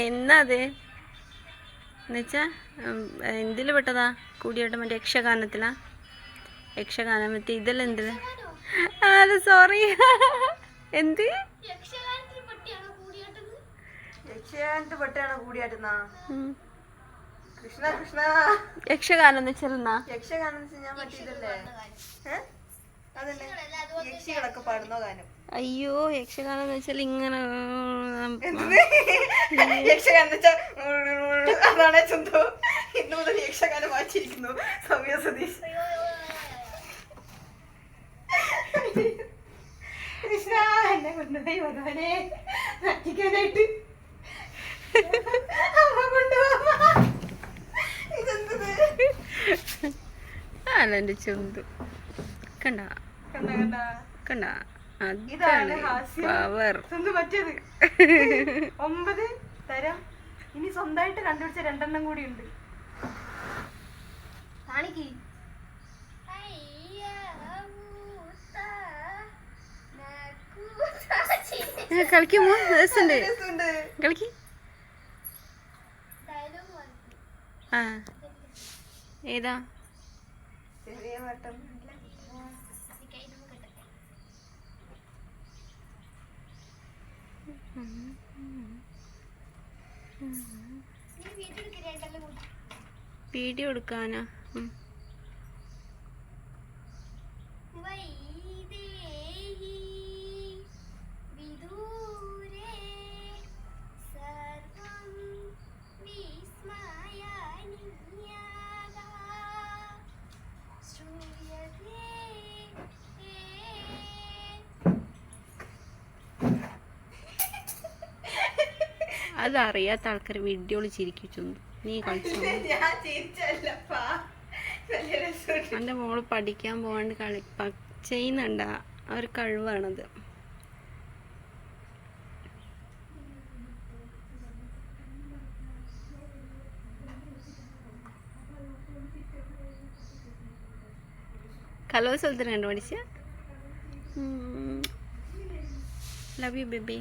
എന്നാ അത് എന്നുവെച്ചാ എന്തിൽ പെട്ടതാ കൂടിയാട്ടം? മറ്റേ യക്ഷഗാനത്തിലാ? യക്ഷഗാനം മറ്റേ ഇതെല്ലാം എന്ത്? അത് സോറി. എന്ത് യക്ഷഗാനത്ത് പെട്ടാണോ കൂടിയാട്ടുന്ന? കൃഷ്ണ കൃഷ്ണ. യക്ഷഗാനം എന്ന് വെച്ചാൽ യക്ഷഗാനം ഞാൻ മറ്റേതല്ലേ, യക്ഷികളൊക്കെ പാടുന്ന ഗാനം. അയ്യോ, യക്ഷഗാനം എന്ന് വെച്ചാൽ ഇങ്ങനെ യക്ഷഗാനം അതാണ് ചന്തു. ഇന്നു മുതൽ യക്ഷഗാനം മാറ്റിയിരിക്കുന്നു സൗമ്യ സതീഷ്. കൃഷ്ണ എന്നെ കൊണ്ടുപോയി വരാനേ നട്ടിക്കാനായിട്ട് അതെന്റെ ചന്തു. കണ്ട കണ്ട, അതാണ് പവർ. മറ്റേത് 9 തരം ഇനി സ്വന്തമായിട്ട് കണ്ടുപിടിച്ച 2 കൂടി ഉണ്ട്. കളിക്കുമോ? കളിക്ക്. ആ ഏതാ? വീഡിയോ എടുക്കാനാ? അതറിയാത്ത ആൾക്കാർ വീഡിയോയിൽ ചിരിക്കിച്ചു. നീ കളിച്ചു. എൻ്റെ മോള് പഠിക്കാൻ പോകാണ്ട് ചെയ്യുന്നുണ്ട. ഒരു കഴിവാണത്. കലോത്സവത്തിന് കണ്ടു പഠിച്ച. Love you baby.